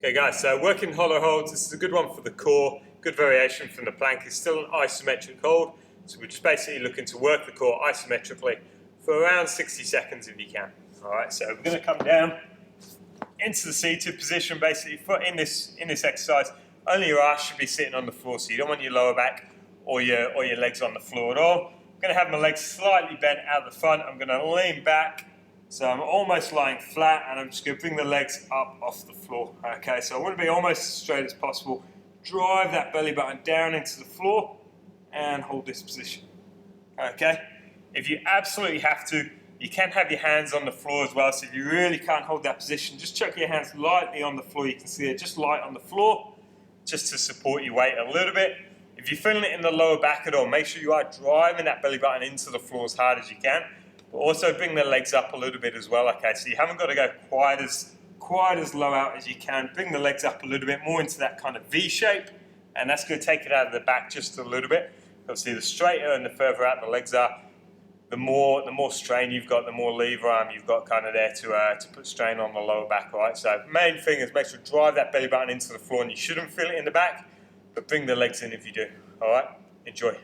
Okay guys, so working hollow holds, this is a good one for the core, good variation from the plank. It's still an isometric hold, so we're just basically looking to work the core isometrically for around 60 seconds if you can. Alright, so we're going to come down into the seated position, basically in this exercise. Only your ass should be sitting on the floor, so you don't want your lower back or your legs on the floor at all. I'm going to have my legs slightly bent out the front. I'm going to lean back, so I'm almost lying flat, and I'm just going to bring the legs up off the floor. Okay, so I want to be almost as straight as possible. Drive that belly button down into the floor and hold this position. Okay, if you absolutely have to, you can have your hands on the floor as well. So if you really can't hold that position, just chuck your hands lightly on the floor. You can see it just light on the floor, just to support your weight a little bit. If you're feeling it in the lower back at all, make sure you are driving that belly button into the floor as hard as you can. But also bring the legs up a little bit as well. Okay, so you haven't got to go quite as low out as you can. Bring the legs up a little bit more into that kind of V shape, and that's going to take it out of the back just a little bit. Obviously, the straighter and the further out the legs are, the more strain you've got, the more lever arm you've got kind of there to put strain on the lower back. All right. So main thing is make sure to drive that belly button into the floor, and you shouldn't feel it in the back, but bring the legs in if you do. All right. Enjoy.